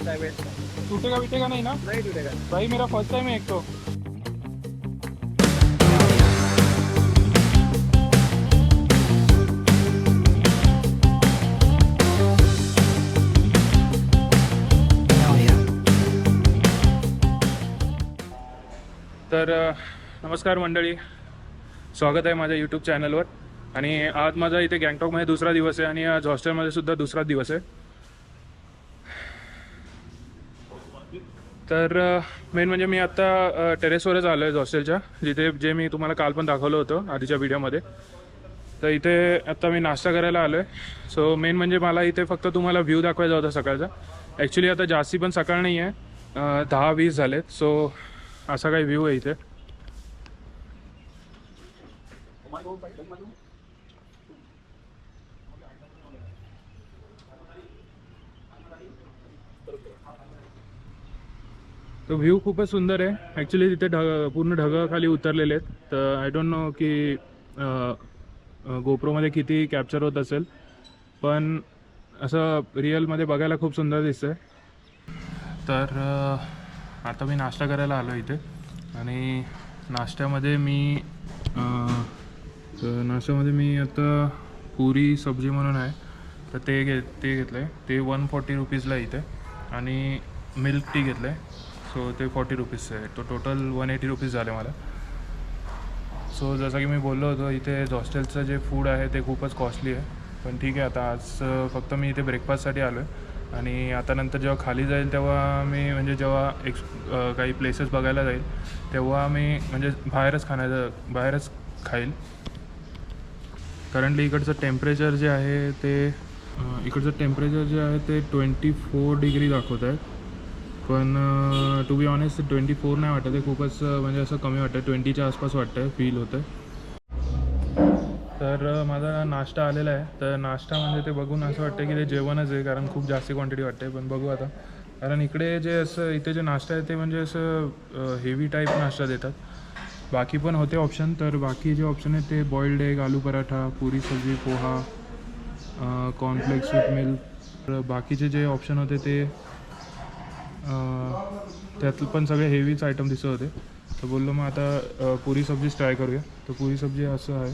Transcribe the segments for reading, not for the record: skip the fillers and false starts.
है बेस्ट है। टूटेगा नहीं ना नहीं टूटेगा। भाई, मेरा फर्स्ट टाइम है एक तो। तर नमस्कार मंडळी, स्वागत आहे माझ्या यूट्यूब चॅनलवर। आणि आज माझा इथे गँगटॉकमध्ये दुसरा दिवस आहे आणि आज हॉस्टेलमध्ये सुद्धा दुसरा दिवस आहे। तर मेन म्हणजे मी आत्ता टेरेसवरच आलो आहे हॉस्टेलच्या, जिथे जे मी तुम्हाला काल पण दाखवलं होतं आधीच्या व्हिडिओमध्ये। तर इथे आत्ता मी नाश्ता करायला आलो आहे। सो मेन म्हणजे मला इथे फक्त तुम्हाला व्ह्यू दाखवायचा होता सकाळचा। ॲक्च्युली आता जास्ती पण सकाळ नाही आहे, 10-20 झालेत। सो असा काही व्ह्यू आहे इथे। तो व्ह्यू खूपच सुंदर आहे। ॲक्च्युली तिथे पूर्ण ढगं खाली उतरलेले आहेत। तर आय डोंट नो की गोप्रोमध्ये किती कॅप्चर होत असेल, पण असं रिअलमध्ये बघायला खूप सुंदर दिसतंय। तर आता मी नाश्ता करायला आलो इथे आणि नाश्त्यामध्ये मी आता पुरी सब्जी म्हणून आहे, तर ते घेतलं आहे। ते 140 रुपीजला इथे, आणि मिल्क टी घेतलं आहे। सो ते 40 रुपीजचं आहे। तो टोटल 180 रुपीज झाले मला। सो जसं की मी बोललो होतो, इथे हॉस्टेलचं जे फूड आहे ते खूपच कॉस्टली आहे, पण ठीक आहे। आता आज फक्त मी इथे ब्रेकफास्टसाठी आलो आहे, आणि आता नंतर जेव्हा खाली जाईल तेव्हा मी म्हणजे जेव्हा काही प्लेसेस बघायला जाईल तेव्हा मी म्हणजे बाहेरच खाईल। करंटली इकडचं टेम्परेचर जे आहे ते 24 डिग्री दाखवत आहे, पण टू बी ऑनेस्ट 24 नाही वाटत आहे, खूपच म्हणजे असं कमी वाटतं, 20च्या आसपास वाटतं आहे, फील होतं आहे। तर माझा नाश्ता आलेला आहे। तर नाश्ता म्हणजे ते बघून असं वाटतं की ते जेवणच आहे, कारण खूप जास्त क्वांटिटी वाटते। पण बघू आता, कारण इथे जे नाश्ता आहे ते म्हणजे असं हेवी टाईप नाश्ता देतात। बाकी पण होते ऑप्शन, तर बाकी जे ऑप्शन आहेत ते बॉइल्ड एग, आलू पराठा, पुरी सब्जी, पोहा, कॉर्नफ्लेक्स विथ मिल्क। तर बाकीचे जे ऑप्शन होते ते त्यात पण सगळे हेवीच आयटम दिसत होते। तर बोललो मग आता पुरी सब्जीच ट्राय करूया। तर पुरी सब्जी असं आहे,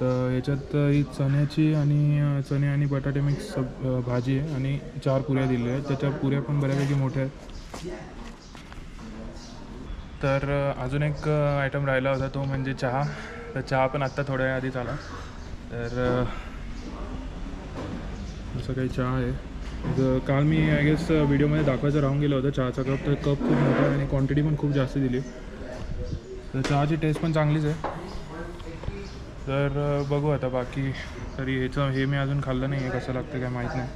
तर याच्यात ही चणे आणि बटाटे मिक्स भाजी आहे, आणि 4 पुऱ्या दिलेल्या आहेत। त्याच्या पुऱ्या पण बऱ्यापैकी मोठ्या आहेत। तर अजून एक आयटम राहिला होता, तो म्हणजे चहा। तर चहा पण आत्ता थोड्या वेळ आधीच आला। तर असं काही चहा आहे। काल मी आय गेस व्हिडिओमध्ये दाखवायचं राहून गेलं होतं चहाचा कप। तर कप खूप मोठा आहे आणि क्वांटिटी पण खूप जास्त दिली। तर चहाची टेस्ट पण चांगलीच आहे। तर बघू आता बाकी, तरी हे मी अजून खाल्लं नाही आहे, कसं लागतं काय माहीत नाही।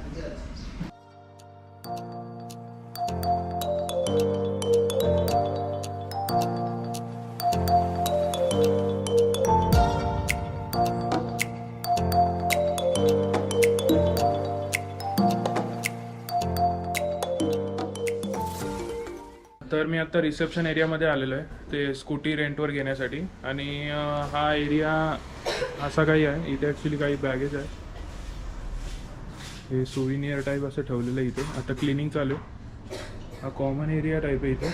तर मी आत्ता रिसेप्शन एरियामध्ये आलेलो आहे, ते स्कूटी रेंटवर घेण्यासाठी। आणि हा एरिया असा काही आहे, इथे ॲक्च्युली काही बॅगेज आहे, हे सोविनियर टाईप असं ठेवलेलं आहे इथे। आता क्लिनिंग चालू आहे। हा कॉमन एरिया टाईप आहे इथे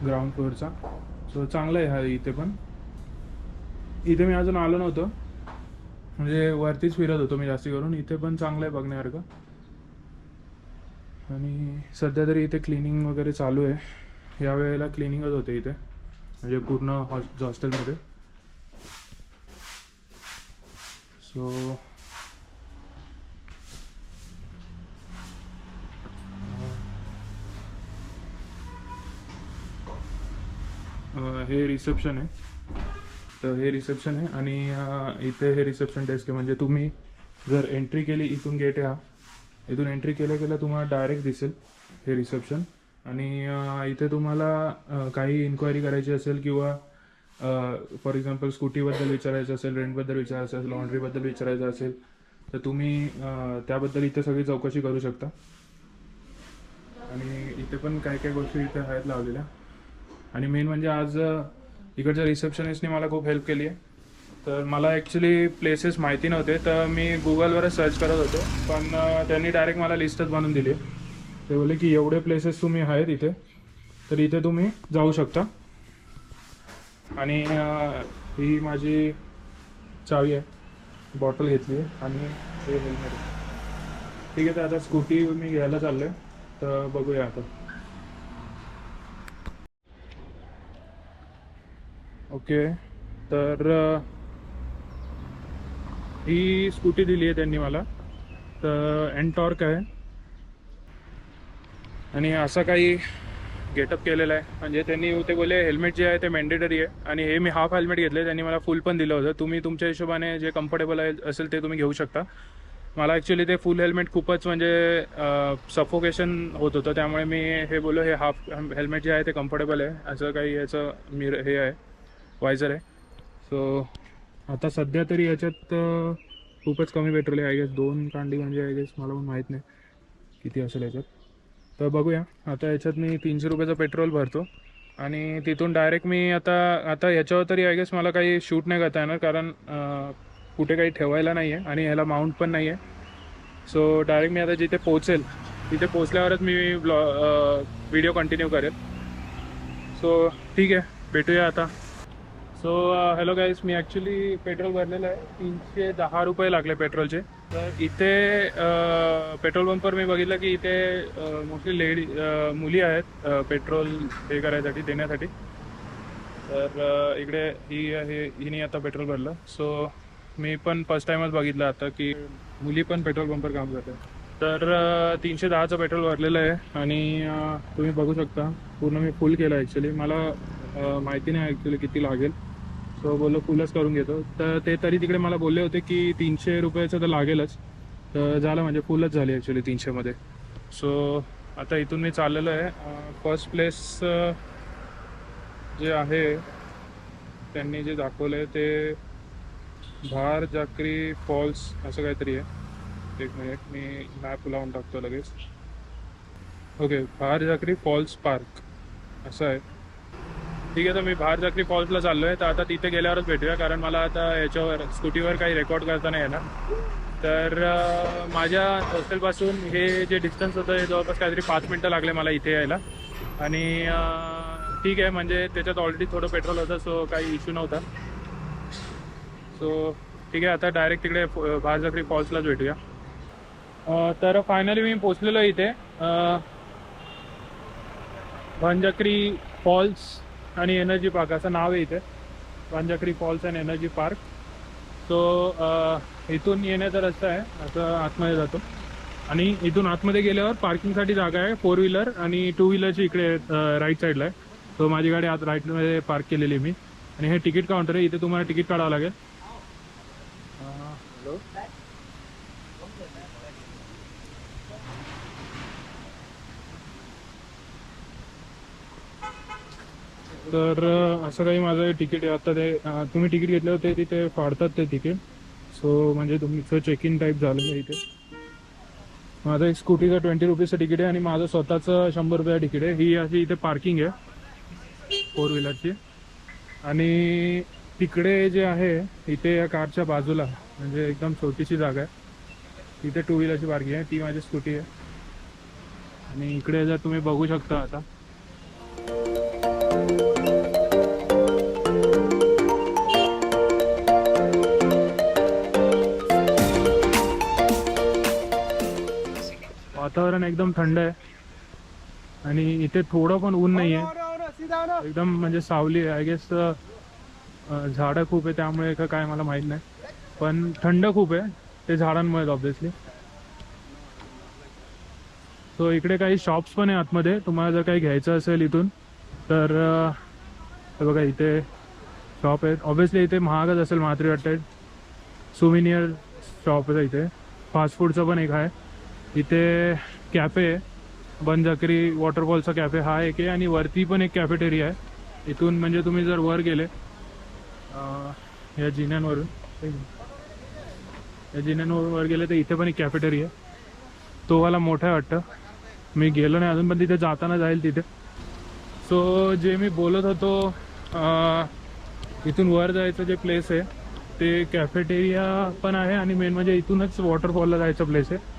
ग्राउंड फ्लोअरचा। सो चांगलं आहे हा इथे पण। इथे मी अजून आलो नव्हतं, म्हणजे वरतीच फिरत होतो मी जास्ती करून। इथे पण चांगलं आहे बघण्यासारखं, आणि सध्या तरी इथे क्लिनिंग वगैरे चालू आहे। या वेळेला क्लिनिंगच होते इथे, म्हणजे पूर्ण हॉस्टेलमध्ये। सो हे रिसेप्शन आहे। तर हे रिसेप्शन आहे, आणि इथे हे रिसेप्शन डेस्क आहे। म्हणजे तुम्ही जर एंट्री केली, इथून गेट आहे हा, इथून एंट्री केल्या तुम्हाला डायरेक्ट दिसेल हे रिसेप्शन। आणि इथे तुम्हाला काही इन्क्वायरी करायची असेल, किंवा फॉर एक्झाम्पल स्कूटीबद्दल विचारायचं असेल, रेंटबद्दल विचारायचं असेल, लॉन्ड्रीबद्दल विचारायचं असेल, तर तुम्ही त्याबद्दल इथे सगळी चौकशी करू शकता। आणि इथे पण काय गोष्टी इथे आहेत लावलेल्या। आणि मेन म्हणजे आज इकडच्या रिसेप्शनिस्टने मला खूप हेल्प केली आहे। तर मला ॲक्च्युली प्लेसेस माहिती नव्हते, तर मी गुगलवरच सर्च करत होतो, पण त्यांनी डायरेक्ट मला लिस्टच बनवून दिली. ते बोलले की एवढे प्लेसेस तुम्ही आहेत इथे, तर इथे तुम्ही जाऊ शकता. आणि ही माझी चावी आहे, बॉटल घेतली आहे आणि हे हेल्मेट आहे. ठीक आहे, तर आता स्कूटी मी घ्यायला चाललो आहे, तर बघूया आता. ओके, तर ही स्कूटी दिली आहे त्यांनी मला, तर एनटॉर्क आहे. आणि असं काही गेटअप केलेलं आहे, म्हणजे त्यांनी ते बोलले हेल्मेट जे आहे ते मॅन्डेटरी आहे. आणि हे मी हाफ हेल्मेट घेतले, त्यांनी मला फुल पण दिलं होतं. तुम्ही तुमच्या हिशोबाने जे कम्फर्टेबल आहे असेल ते तुम्ही घेऊ शकता. मला ॲक्च्युली ते फुल हेल्मेट खूपच म्हणजे सफोकेशन होत होतं, त्यामुळे मी हे बोललो हे हाफ हेल्मेट जे आहे ते कम्फर्टेबल आहे. असं काही याचं हे आहे, वायझर आहे. सो आता सध्या तरी याच्यात खूपच कमी पेट्रोल आहे. आय गेस 2 कांडी, म्हणजे आय गेस मला पण माहीत नाही किती असेल याच्यात. तर बघूया. आता याच्यात मी 300 रुपयाचं पेट्रोल भरतो आणि तिथून डायरेक्ट मी आता याच्यावर तरी आय गेस मला काही शूट नाही करता येणार, कारण कुठे काही ठेवायला नाही आहे आणि ह्याला माउंट पण नाही आहे. सो डायरेक्ट मी आता जिथे पोहोचेल तिथे पोहोचल्यावरच मी व्हिडिओ कंटिन्यू करेल. सो ठीक आहे, भेटूया आता. सो हॅलो गाईज, मी ॲक्च्युली पेट्रोल भरलेलं आहे. 310 रुपये लागले पेट्रोलचे. तर इथे पेट्रोल पंपवर मी बघितलं की इथे मोस्टली मुली आहेत पेट्रोल हे करायसाठी, देण्यासाठी. तर इकडे ही आहे, हिने आता पेट्रोल भरलं. सो मी पण फर्स्ट टाईमच बघितलं आता की मुली पण पेट्रोल पंपवर काम करतात. तर 310चं पेट्रोल भरलेलं आहे आणि तुम्ही बघू शकता पूर्ण मी फुल केलं. ॲक्च्युली मला माहिती नाही ॲक्च्युली किती लागेल, सो बोललो फुलच करून घेतो. तर ते तरी तिकडे मला बोलले होते की 300 रुपयाचं तर लागेलच. तर झालं, म्हणजे फुलच झाली ॲक्च्युली 300मध्ये. सो आता इथून मी चाललेलो आहे. फर्स्ट प्लेस जे आहे त्यांनी जे दाखवलं आहे ते भार जाकरी फॉल्स असं काहीतरी आहे. एक मिनिट, मी मॅप लावून टाकतो लगेच. ओके, भार जाकरी फॉल्स पार्क असं आहे. ठीक आहे, तर मी भार जाकरी फॉल्सला चाललो आहे. तर आता तिथे गेल्यावरच भेटूया, कारण मला आता याच्यावर स्कूटीवर काही रेकॉर्ड करता नाही येणार. तर माझ्या हॉस्टेलपासून हे जे डिस्टन्स होतं हे जवळपास काहीतरी 5 मिनटं लागले मला इथे यायला. आणि ठीक आहे, म्हणजे त्याच्यात ऑलरेडी थोडं पेट्रोल होतं, सो काही इश्यू नव्हता. सो ठीक आहे, आता डायरेक्ट तिकडे भार जाकरी फॉल्सलाच भेटूया. तर फायनली मी पोचलेलो इथे Bhanjakari falls and energy park असं नाव आहे इथे, Bhanjakari falls and energy park. So इथून येण्याचा रस्ता आहे, असं आतमध्ये जातो आणि इथून आतमध्ये गेल्यावर पार्किंगसाठी जागा आहे 4 व्हीलर आणि 2 व्हीलरची इकडे राईट साईडला आहे. सो माझी गाडी आत राईटमध्ये पार्क केलेली आहे मी. आणि हे तिकीट काउंटर आहे, इथे तुम्हाला तिकीट काढावं लागेल. हॅलो, तर असं काही माझं तिकीट आहे. आता ते तुम्ही तिकीट घेतलं होते तिथे फाडतात ते तिकीट. सो म्हणजे तुमचं चेक इन टाईप झालेलं आहे इथे. माझं एक स्कूटीचं 20 रुपीजचं तिकीट आहे आणि माझं स्वतःचं 100 रुपयाचं तिकीट आहे. ही अशी इथे पार्किंग आहे 4 व्हीलरची. आणि तिकडे जे आहे इथे या कारच्या बाजूला म्हणजे एकदम छोटीशी जागा आहे, तिथे 2 व्हीलरची पार्किंग आहे. ती माझी स्कूटी आहे. आणि इकडे जर तुम्ही बघू शकता आता वातावरण एकदम थंड आहे आणि इथे थोडं पण ऊन नाही आहे, एकदम म्हणजे सावली आहे. आय गेस झाडं खूप आहे त्यामुळे का काय मला माहीत नाही, पण थंड खूप आहे ते झाडांमुळे ऑब्व्हियसली. सो इकडे काही शॉप्स पण आहे आतमध्ये, तुम्हाला जर काही घ्यायचं असेल इथून तर बघा इथे शॉप आहेत. ऑब्व्हियसली इथे महागच असेल महात्री वाटतं. सुविनियर शॉप आहे इथे. फास्ट फूडचं पण एक आहे इथे. कॅफे आहे, भांजाकरी वॉटरफॉलचा कॅफे हा एक आहे आणि वरती पण एक कॅफेटेरिया आहे. इथून म्हणजे तुम्ही जर वर गेले या जिन्यांवरून वर गेले तर इथे पण एक कॅफेटेरिया आहे. तो वाला मोठा आहे वाटतं, मी गेलो नाही अजून, पण तिथे जाताना जाईल तिथे. सो जे मी बोलत होतो इथून वर जायचं जे प्लेस आहे ते कॅफेटेरिया पण आहे आणि मेन म्हणजे इथूनच वॉटरफॉलला जायचं प्लेस आहे.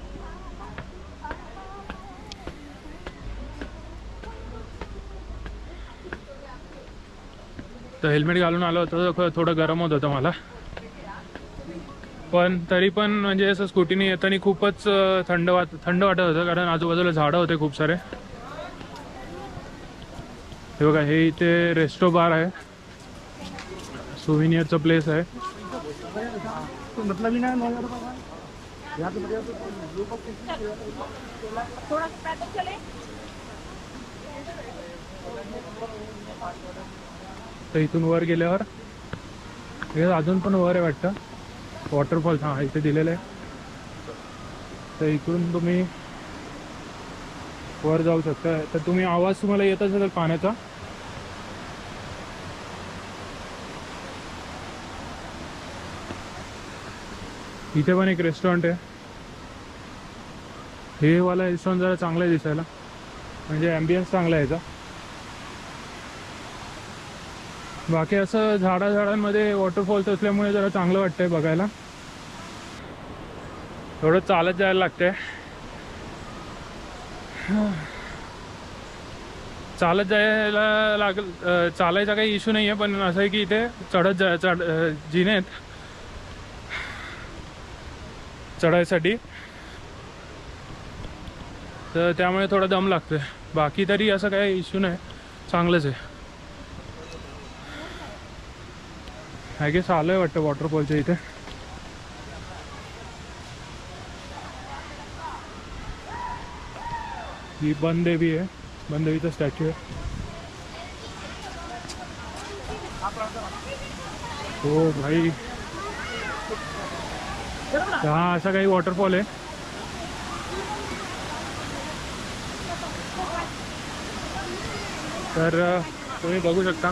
तर हेल्मेट घालून आलो होतो, थोडं गरम होत होतं मला, पण तरी पण म्हणजे असं स्कूटीने येताना खूपच थंड वाटत होतं, कारण आजूबाजूला झाडं होते खूप सारे. हे बघा, हे इथे रेस्टो बार आहे, सोव्हिनियरचा प्लेस आहे. तर इथून वर गेल्यावर हे अजून पण वर आहे वाटतं वॉटरफॉल. हां, इथे दिलेलं आहे. तर इकडून तुम्ही वर जाऊ शकता. तर तुम्ही आवाज तुम्हाला येत असेल तर पाण्याचा. इथे पण एक रेस्टॉरंट आहे. हे वाला रेस्टॉरंट जरा चांगलं आहे दिसायला, म्हणजे ॲम्बियन्स चांगला आहे याचा. बाकी असं झाडांमध्ये वॉटरफॉल्स असल्यामुळे जरा चांगलं वाटतंय बघायला. थोडं चालत जायला लागतंय. चालत जायला चालायचा काही इश्यू नाही आहे, पण असं आहे की इथे जिने आहेत चढायसाठी, तर त्यामुळे थोडा दम लागतोय. बाकी तरी असं काही इश्यू नाही, चांगलंच आहे. आय गेस आलं आहे वाटतं वॉटरफॉलच्या इथे. ही बनदेवी आहे, बनदेवीचा स्टॅच्यू आहे. हो भाई, हा असा काही वॉटरफॉल आहे. तर तुम्ही बघू शकता,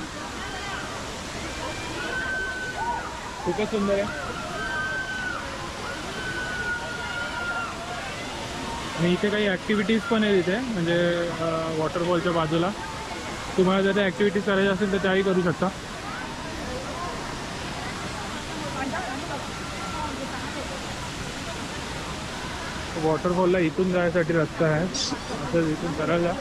खूपच सुंदर आहे. आणि इथे काही ॲक्टिव्हिटीज पण आहेत इथे, म्हणजे वॉटरफॉलच्या बाजूला. तुम्हाला जर त्या ॲक्टिव्हिटीज करायच्या असेल तर त्याही करू शकता. वॉटरफॉलला इथून जायसाठी रस्ता आहे, असं इथून करायला.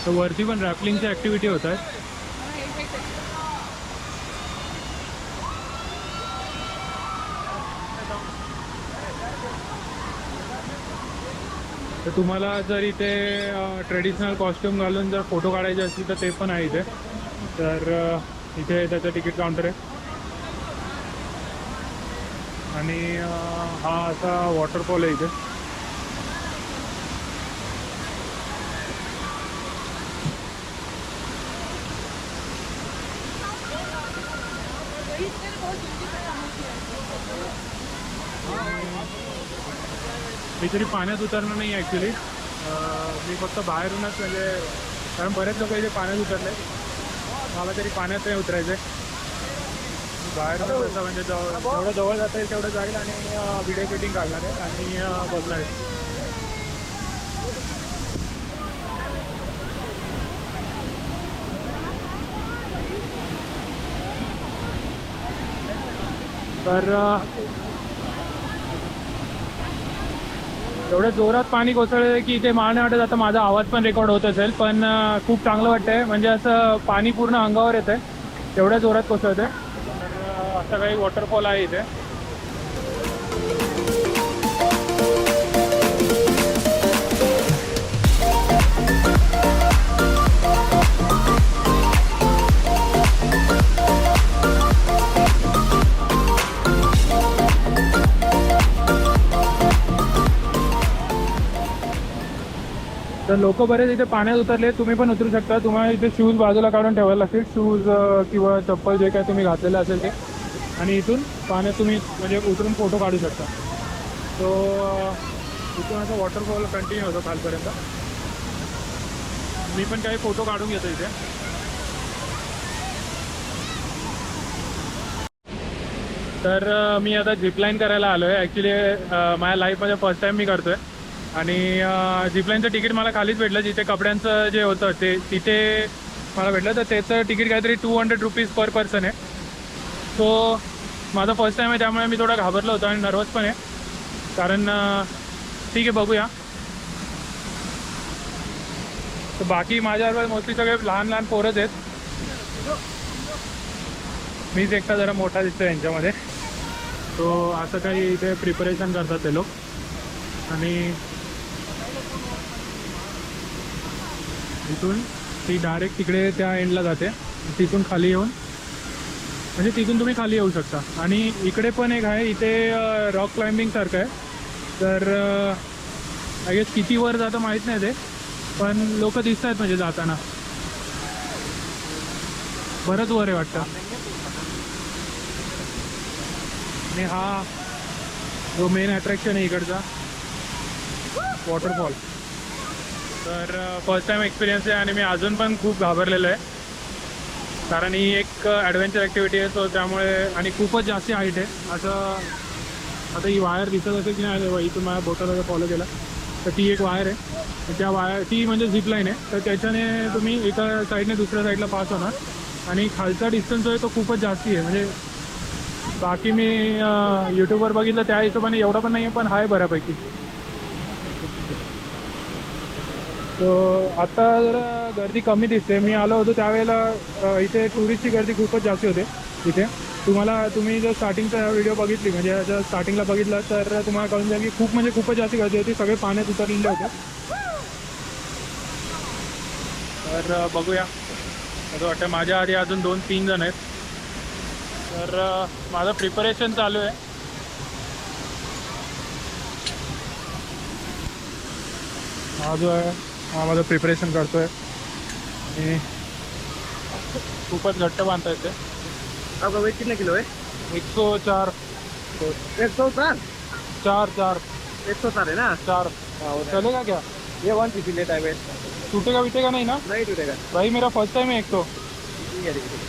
तर वरती पण रॅपलिंगची ॲक्टिव्हिटी होत आहे. तर तुम्हाला जर इथे ट्रेडिशनल कॉस्ट्यूम घालून जर फोटो काढायचे असतील तर ते पण आहे इथे. तर इथे त्याचं तिकीट काउंटर आहे. आणि हा असा वॉटरफॉल आहे इथे. मी तरी पाण्यात उतरणार नाही ॲक्च्युली, मी फक्त बाहेरूनच, म्हणजे कारण बरेच लोक इथे पाण्यात उतरले, मला तरी पाण्यात नाही उतरायचं आहे. बाहेरूनच असं म्हणजे जेवढं जवळ जाता येईल तेवढं जाईल आणि व्हिडिओ शूटिंग काढणार आहे आणि बघणार आहे. तर एवढ्या जोरात पाणी कोसळलं की इथे मला नाही वाटत आता माझा आवाज पण रेकॉर्ड होत असेल, पण खूप चांगलं वाटतंय. म्हणजे असं पाणी पूर्ण अंगावर येतं आहे, एवढ्या जोरात कोसळतं आहे. तर असं काही वॉटरफॉल आहे इथे. तर लोक बरेच इथे पाण्यात उतरले, तुम्ही पण उतरू शकता. तुम्हाला इथे शूज बाजूला काढून ठेवायला लागतील, शूज किंवा चप्पल जे काय तुम्ही घातलेलं असेल ते. आणि इथून पाण्यात तुम्ही म्हणजे उतरून फोटो काढू शकता. तो इथून असं वॉटरफॉल कंटिन्यू होतो खालपर्यंत. मी पण काही फोटो काढून घेतो इथे. तर मी आता झिपलाईन करायला आलो आहे. ॲक्च्युली माझ्या लाईफमध्ये फर्स्ट टाईम मी करतो आहे. आणि झिपलाईनचं तिकीट मला खालीच भेटलं, जिथे कपड्यांचं जे होतं ते तिथे मला भेटलं. तर त्याचं तिकीट काहीतरी 200 रुपीज पर पर्सन आहे. सो माझा फर्स्ट टाईम आहे, त्यामुळे मी थोडा घाबरलो होतो आणि नर्वस पण आहे. कारण ठीक आहे, बघूया. तर बाकी माझ्याबरोबर मोस्टली सगळे लहान लहान पोरच आहेत. मीच एकटा जरा मोठा दिसतो यांच्यामध्ये. तो असं काही इथे प्रिपरेशन करतात ते लोक. आणि इथून ती डायरेक्ट तिकडे त्या एंडला जाते. तिथून खाली येऊन म्हणजे तिथून तुम्ही खाली येऊ शकता. आणि इकडे पण एक आहे, इथे रॉक क्लाइम्बिंग सारखं आहे. तर आय गेस किती वर जातं माहीत नाही ते, पण लोक दिसत आहेत म्हणजे जाताना. बरंच वर आहे वाटतं. आणि हा जो मेन अट्रॅक्शन आहे इकडचा वॉटरफॉल. तर फर्स्ट टाईम एक्सपिरियन्स आहे आणि मी अजून पण खूप घाबरलेलो आहे. कारण ही एक ॲडव्हेंचर ॲक्टिव्हिटी आहे. सो त्यामुळे आणि खूपच जास्त हाईट आहे. असं आता ही वायर दिसत असेल की नाही, इथून माझ्या बोटाला फॉलो केला तर ती एक वायर आहे. त्या वायर ती म्हणजे झिपलाईन आहे. तर त्याच्याने तुम्ही एका साईडने दुसऱ्या साईडला पास होणार. आणि खालचा डिस्टन्स जो आहे तो खूपच जास्त आहे. म्हणजे बाकी मी यूट्यूबवर बघितलं त्या हिशोबाने एवढा पण नाही आहे, पण आहे बऱ्यापैकी. तो आता जरा गर्दी कमी दिसते. मी आलो होतो त्यावेळेला इथे टुरिस्टची गर्दी खूपच जास्त होते इथे. तुम्ही जर स्टार्टिंगचा व्हिडिओ बघितली म्हणजे याच्या स्टार्टिंगला बघितला तर तुम्हाला कळून जाईल की म्हणजे खूपच जास्त गर्दी होती. सगळे पाण्यात उतरलेले होते. तर बघूया. असं वाटतं माझ्या आधी अजून 2-3 जण आहेत. तर माझं प्रिपरेशन चालू आहे. हा जो आहे हा माझं प्रिपरेशन करतो आहे. आणि खूपच घट्ट बांधता येते. आपका वेट कितने किलो है? 104. 104? 4 104 है ना? 4 चलेगा क्या? ये 150 लेता है वेट। टूटेगा बीटेगा नहीं ना? नहीं टूटेगा। भाई मेरा फर्स्ट टाइम है एक तो ठीक है ठीक है।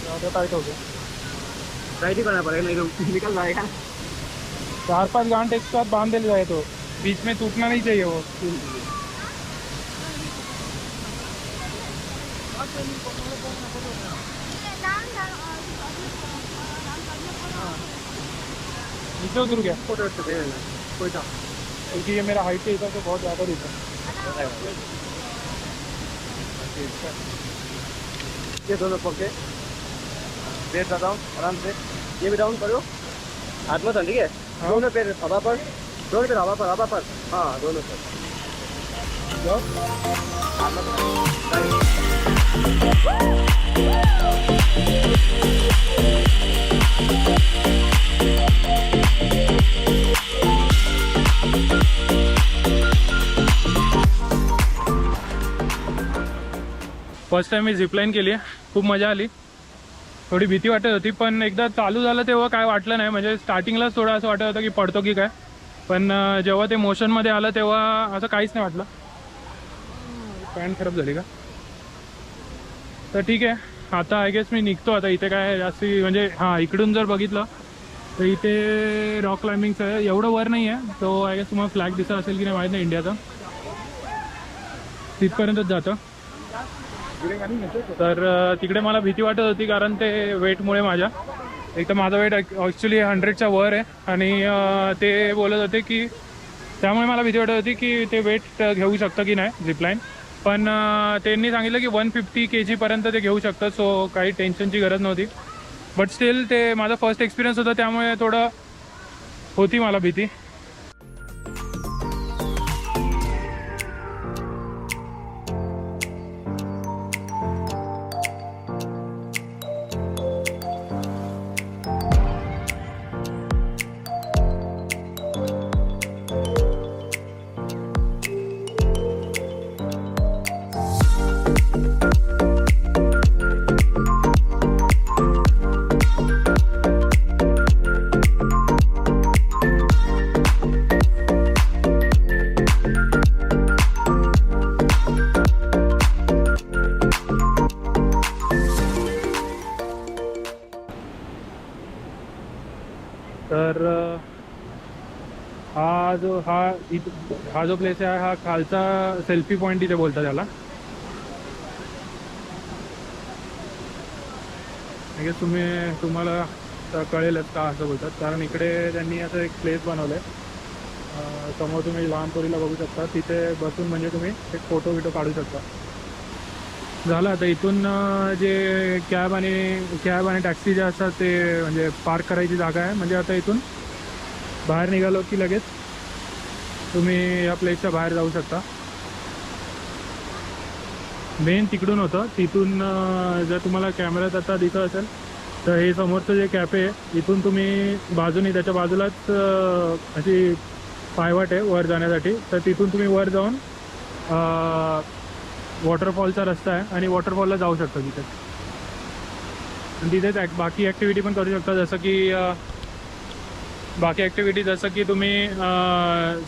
ज़्यादा टाइट हो गया. टाइट ही करना पड़ेगा नहीं तो निकल जाएगा। 4-5 गांठ एक साथ बांध दिल जाए तो बीच में टूटना नहीं चाहिए वो. नीचे उतर गया फोटो तो दे देना कोई था, क्योंकि ये मेरा हाइट के हिसाब से बहुत ज़्यादा दिखा. ये दोनों पकड़े पैर का डाउन आराम से. ये भी डाउन करो, हाथ मत. ठीक है, दोनों पैर हवा पर, दोनों पैर हवा पर. हाँ दोनों पैर हाथ मत. फर्स्ट टाइम मी झिपलाईन केली आहे. खूप मजा आली. थोडी भीती वाटत होती, पण एकदा चालू झालं तेव्हा काय वाटलं नाही. म्हणजे स्टार्टिंगलाच थोडं असं वाटत होतं की पडतो की काय, पण जेव्हा ते मोशनमध्ये आलं तेव्हा असं काहीच नाही वाटलं. पॅन्ट खराब झाली का? तर ठीक आहे, आता आय गेस मी निघतो आता. इथे काय जास्ती म्हणजे हां इकडून जर बघितलं तर इथे रॉक क्लाइम्बिंगचं आहे. एवढं वर नाही आहे. तो आय गेस तुम्हाला फ्लॅग दिसत असेल की नाही माहीत नाही इंडियाचा. तिथपर्यंतच जातं. तर तिकडे मला भीती वाटत होती कारण ते वेटमुळे माझ्या. एक तर माझा वेट ॲक्च्युली 100च्या वर आहे. आणि ते बोलत होते की त्यामुळे मला भीती वाटत होती की ते वेट घेऊ शकतं की नाही झिपलाईन. पण त्यांनी सांगितलं की 150 kg ते घेऊ शकतं. सो काही टेन्शनची गरज नव्हती. बट स्टील ते माझा फर्स्ट एक्सपिरियन्स होता, त्यामुळे थोडं होती मला भीती. हा जो प्लेस आहे हा खालचा सेल्फी पॉईंट इथे बोलतात त्याला. तुम्हाला कळेलच का असं बोलतात, कारण इकडे त्यांनी असं एक प्लेस बनवलं आहे. समोर तुम्ही लहान पोरीला बघू शकता, तिथे बसून म्हणजे तुम्ही एक फोटो काढू शकता. झालं आता इथून जे कॅब आणि टॅक्सी जे असतात ते म्हणजे पार्क करायची जागा आहे. म्हणजे आता इथून बाहेर निघालो की लगेच तुम्ही या प्लेसच्या बाहेर जाऊ शकता. मेन तिकडून होतं, तिथून जर तुम्हाला कॅमेऱ्यात आता दिसत असेल तर हे समोरचं जे कॅफे आहे इथून तुम्ही बाजूने त्याच्या बाजूलाच अशी पायवाट आहे वर जाण्यासाठी, तर तिथून तुम्ही वर जाऊन वॉटरफॉलचा रस्ता आहे आणि वॉटरफॉलला जाऊ शकता तिथे. आणि तिथेच बाकी ॲक्टिव्हिटी पण करू शकता, जसं की तुम्ही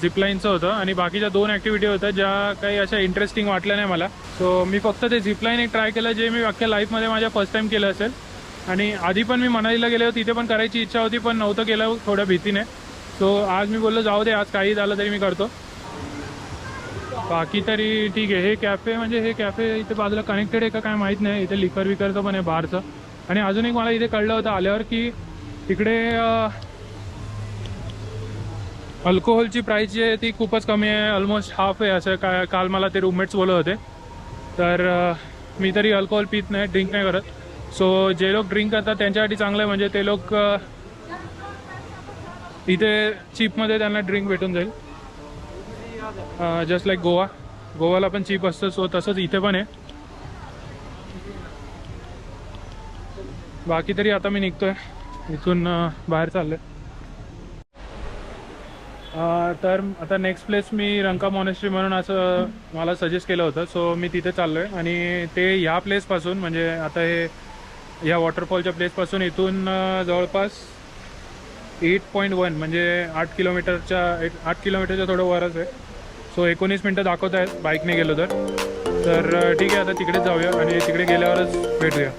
झिपलाईनचं होतं आणि बाकीच्या 2 ॲक्टिव्हिटी होत्या ज्या काही अशा इंटरेस्टिंग वाटल्या नाही मला. सो मी फक्त ते झिपलाईन एक ट्राय केलं जे मी अख्ख्या लाईफमध्ये माझ्या फर्स्ट टाईम केलं असेल. आणि आधी पण मी मनालीला गेलो तिथे पण करायची इच्छा होती पण नव्हतं केलं थोड्या भीतीने. सो आज मी बोललो जाऊ दे, आज काही झालं तरी मी करतो. बाकी तरी ठीक आहे. हे कॅफे इथे बाजूला कनेक्टेड आहे का काय माहीत नाही. इथे लिकर विकरचं पण आहे बारचं. आणि अजून एक मला इथे कळलं होतं आल्यावर की तिकडे अल्कोहोलची प्राईस जी आहे ती खूपच कमी आहे, ऑलमोस्ट हाफ आहे असं काय काल मला ते रूममेट्स बोलत होते. तर मी तरी अल्कोहोल पित नाही, ड्रिंक नाही करत. सो जे लोक ड्रिंक करतात त्यांच्यासाठी चांगलं आहे, म्हणजे ते लोक इथे चीपमध्ये त्यांना ड्रिंक भेटून जाईल. जस्ट लाईक गोवाला पण चीप असतं, सो तसंच इथे पण आहे. बाकी तरी आता मी निघतोय इथून, बाहेर चाललोय. तर आता नेक्स्ट प्लेस मी रंका मॉनेस्ट्री म्हणून असं मला सजेस्ट केलं होतं. सो मी तिथे चाललो आहे आणि ते ह्या प्लेसपासून म्हणजे आता ह्या वॉटरफॉलच्या प्लेसपासून इथून जवळपास 8.1 म्हणजे 8 किलोमीटरच्या थोडं वरच आहे. सो 19 मिनटं दाखवत आहेत बाईकने गेलो तर ठीक आहे. आता तिकडेच जाऊया आणि तिकडे गेल्यावरच भेटूया.